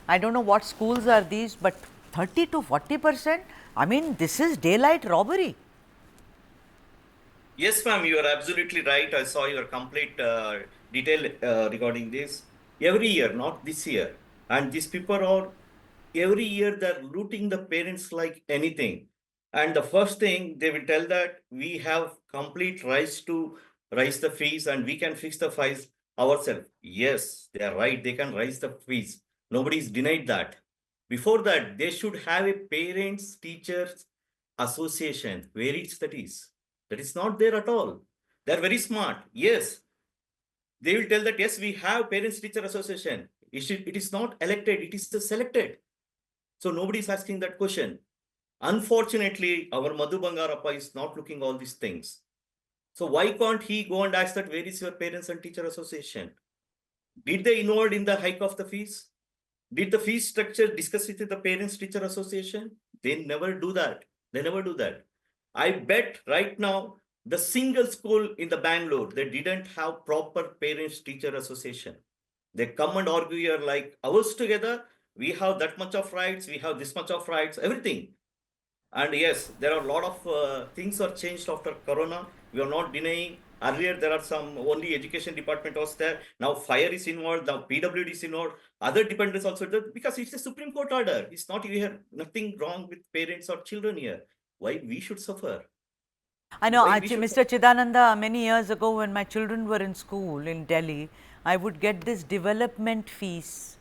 I don't know what schools are these, but 30 to 40%. I mean, this is daylight robbery. Yes, ma'am, you are absolutely right. I saw your complete detail regarding this. Every year, not this year. And these people are, every year they're looting the parents like anything. And the first thing they will tell that we have complete rights to raise the fees and we can fix the fees ourselves. Yes, they are right. They can raise the fees. Nobody is denied that. Before that, they should have a parents teachers association where it's that is. That is not there at all. They're very smart. Yes, they will tell that yes, we have parents teacher association. It is not elected, it is selected. So nobody is asking that question. Unfortunately, our Madhu Bangarappa is not looking all these things. So why can't he go and ask that where is your parents and teacher association? Did they involved in the hike of the fees? Did the fee structure discuss with the parents teacher association? They never do that. They never do that. I bet right now the single school in the Bangalore, they didn't have proper parents teacher association. They come and argue here like ours together. We have that much of rights. We have this much of rights. Everything. And yes, there are a lot of things are changed after Corona. We are not denying. Earlier, there are some only education department was there. Now fire is involved. Now PWD is involved. Other departments also there because it's a Supreme Court order. It's not here. Nothing wrong with parents or children here. Why we should suffer? I know, Why we should Mr. Chidananda, many years ago when my children were in school in Delhi, I would get this development fees,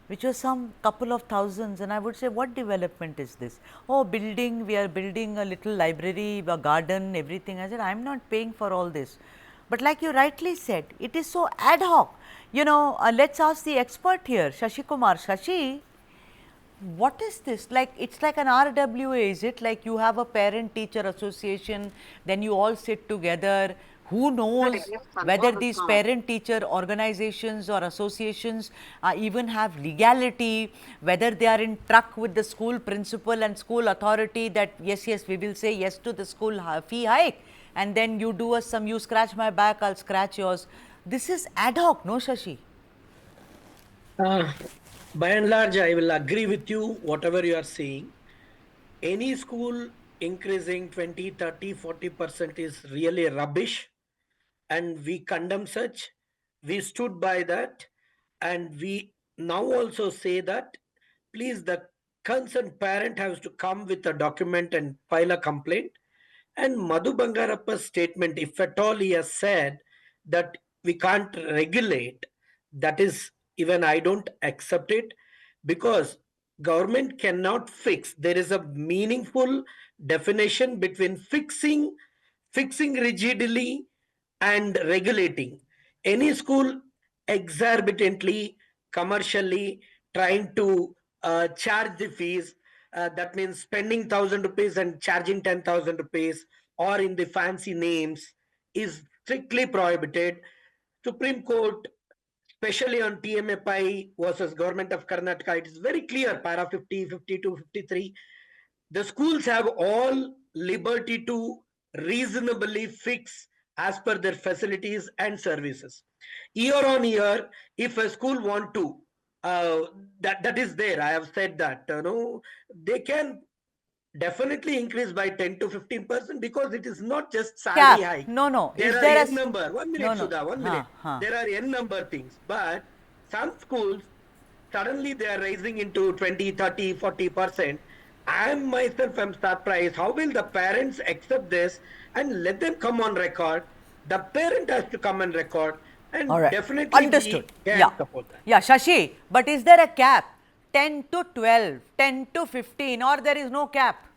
which was some couple of thousands, and I would say, what development is this? Oh, building, we are building a little library, a garden, everything. I said, I am not paying for all this. But like you rightly said, it is so ad hoc. You know, let's ask the expert here, Shashi Kumar. Shashi, what is this? Like, it's like an RWA, is it? Like you have a parent teacher association, then you all sit together. Who knows whether these parent teacher organizations or associations even have legality, whether they are in truck with the school principal and school authority that yes, yes, we will say yes to the school fee hike, and then you do us some, you scratch my back, I'll scratch yours. This is ad hoc, no, Shashi? Uh, by and large, I will agree with you, whatever you are saying. Any school increasing 20, 30, 40% is really rubbish, and we condemn such. We stood by that, and we now also say that please, the concerned parent has to come with a document and file a complaint. And Madhu Bangarappa's statement, if at all he has said that we can't regulate, that is, even I don't accept it, because government cannot fix. There is a meaningful definition between fixing rigidly and regulating. Any school exorbitantly, commercially trying to charge the fees, that means spending 1,000 rupees and charging 10,000 rupees, or in the fancy names, is strictly prohibited. Supreme Court, especially on TMFI versus Government of Karnataka, it is very clear, para 50, 52, 53. The schools have all liberty to reasonably fix as per their facilities and services. Year on year, if a school want to, that is there. I have said that they can definitely increase by 10 to 15% because it is not just salary Cap. hike. No, no. There Is are there a. n number. One No, minute, no. Sudha. 1 minute. There are n number things, but some schools suddenly they are rising into 20, 30, 40%. I myself am surprised. How will the parents accept this and let them come on record? The parent has to come on record, All and right. definitely Understood. we can Yeah. support that. Yeah, Shashi, but is there a cap? 10 to 12, 10 to 15, or there is no cap?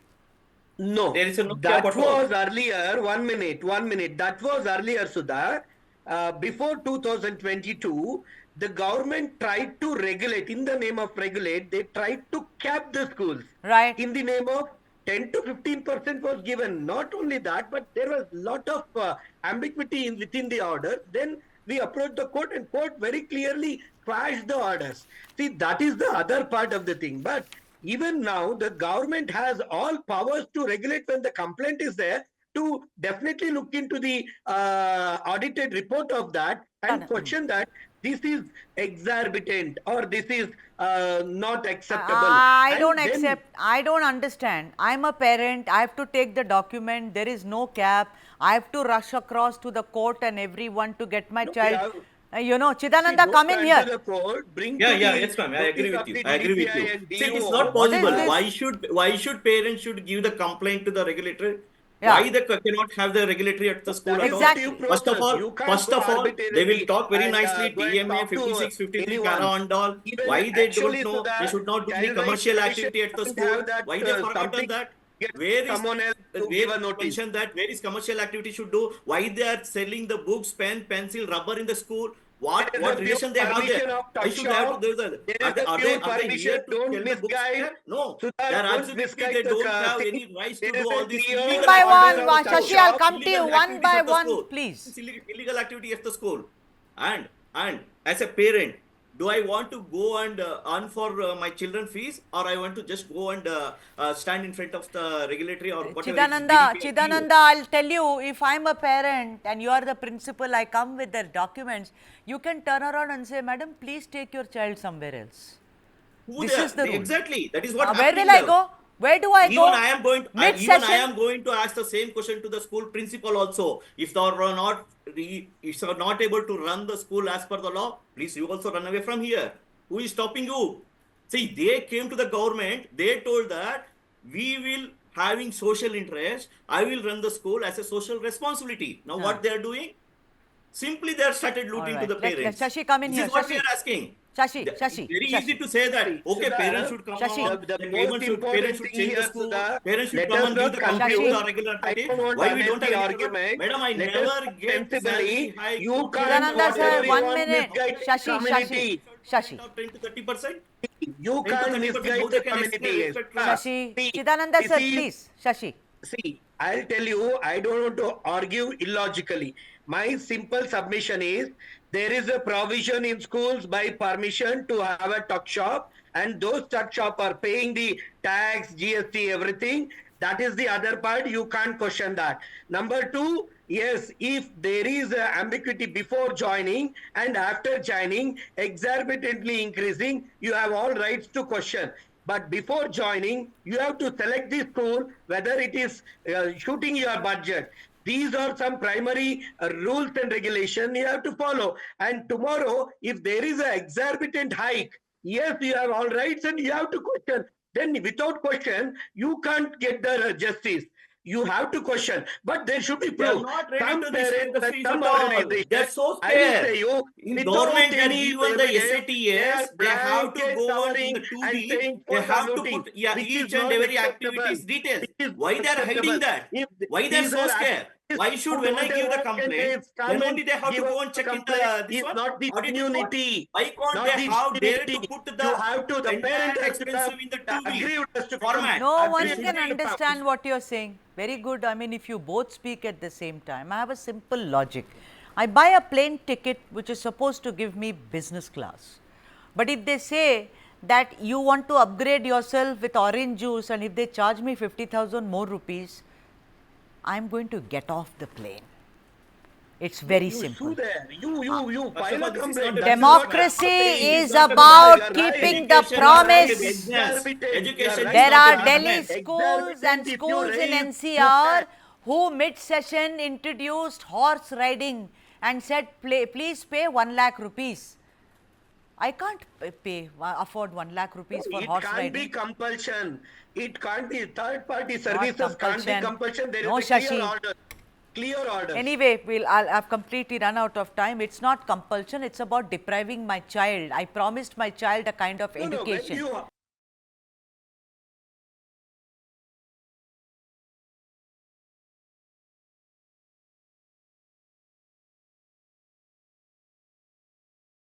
there No, is no cap that at all. was earlier. 1 minute, 1 minute. That was earlier, Sudha. Before 2022, the government tried to regulate, in the name of regulate, they tried to cap the schools. Right. In the name of 10 to 15% was given. Not only that, but there was a lot of ambiguity within the order. Then we approached the court, and court very clearly quashed the orders. See, that is the other part of the thing. But even now, the government has all powers to regulate when the complaint is there, to definitely look into the audited report of that and question that this is exorbitant or this is not acceptable. I And don't then- accept, I don't understand. I'm a parent, I have to take the document, there is no cap, I have to rush across to the court and everyone to get my No, child. yeah. You know, See, Chidananda, don't come in run here. to the court, bring Yeah, to yeah, the yes, ma'am. I agree notice with of you. the I agree with DCI you. and See, it is DO. not What is possible. this? Why should parents should give the complaint to the regulator? Yeah. Why they cannot have the regulatory at the school That at is all? Exactly. due First of process. all, You can't go they will arbitrarily talk very and nicely. go and TMA talk to 56, 53 anyone. para and all. Even Why they don't actually, know? Sudha, They should not do any Child Rights commercial Commission activity at the doesn't school. have that, Why they forgotten something that? get Where is someone else to give a notice. mention that? Where is commercial activity should do? Why they are selling the books, pen, pencil, rubber in the school? There is What a pure relation they have there? permission of Why tuck should they have to shop. do that? There is a Are pure they here permission. to Don't tell the books misguide. there? No, Sudha, they are don't absolutely, misguide they the don't have thing. any rights to There do is all a these clear illegal One by permission one, of tuck Shashi, I'll shop. come to you illegal one by activities at the one, school. please. It's illegal activity at the school. And as a parent, do I want to go and earn for my children fees, or I want to just go and stand in front of the regulatory or whatever? Chidananda, I'll tell you, if I'm a parent and you are the principal, I come with the documents, you can turn around and say, madam, please take your child somewhere else. This is the rule. Exactly. That is what Where happening will I now. go? Where do I Even go? I am going. Even I Mid-session? am going to ask the same question to the school principal also. If they are not, if they are not able to run the school as per the law, please you also run away from here. Who is stopping you? See, they came to the government. They told that we will having social interest. I will run the school as a social responsibility. Now, what they are doing? Simply, they are started looting Alright. to the Let parents. Shashi come in This here. is what we Shashi. are asking. Shashi, It's Shashi, very Shashi. easy to say that. Okay, Sudha, parents should come Shashi. on. The Parents most should important thing change the here, school. Sudha, Parents should let come us and give not the confuse. complaint to the I regularity. don't want Why we don't unnecessary have any argument. Madam, I Let never us get sensibly. salary hike. You to can't Chidananda whatever sir, whatever you 1 want, minute. misguide Shashi, community. Shashi. 10 to 30%. You 10 to can't 30%. misguide How they the can community. expect trust? Shashi. See, Chidananda this sir, is- please. Shashi. See, I'll tell you, I don't want to argue illogically. My simple submission is there is a provision in schools by permission to have a tuck shop, and those tuck shop are paying the tax, GST, everything. That is the other part. You can't question that. Number two, yes, if there is a ambiguity before joining and after joining, exorbitantly increasing, you have all rights to question. But before joining, you have to select the school, whether it is shooting your budget. These are some primary rules and regulation you have to follow. And tomorrow, if there is an exorbitant hike, yes, you have all rights and you have to question. Then without question, you can't get the justice. You have to question, but there should be They are proof. not ready Some to discuss parents the and fees some at all. organizations, They are so I will scared. say you, In without government, they are any given the evidence, SATS. They have to blanket go on in covering the and 2D. saying They for have to looting, put which each is and not every acceptable. activity's details. Which is Why they are acceptable. hiding that? If Why they are these so are scared? Why should when I give the complaint, then only they have to go and check in the this is one? not the Audit report? immunity. Why can't Not they the have dare to immunity. put the You have to, the entire parent has to expensive in the 2D agree has to format? No one Agree can with the understand what you're saying. Very good. I mean, if you both speak at the same time, I have a simple logic. I buy a plane ticket which is supposed to give me business class. But if they say that you want to upgrade yourself with orange juice and if they charge me 50,000 more rupees, I am going to get off the plane. It's very simple. You there. You file a this is complaint. not a- Democracy It's is not about You're right. keeping the Education is promise. not a business. Education is There not are a Delhi business. schools and schools in NCR who mid-session introduced horse riding and said, please pay 1 lakh rupees. I can't afford 1 lakh rupees for It horse can't be riding. compulsion. It can't be third party services can't be compulsion. compulsion. There is No, a clear Shashi. order. Clear order. Anyway, I've completely run out of time. It's not compulsion, it's about depriving my child. I promised my child a kind of No, no, when education. you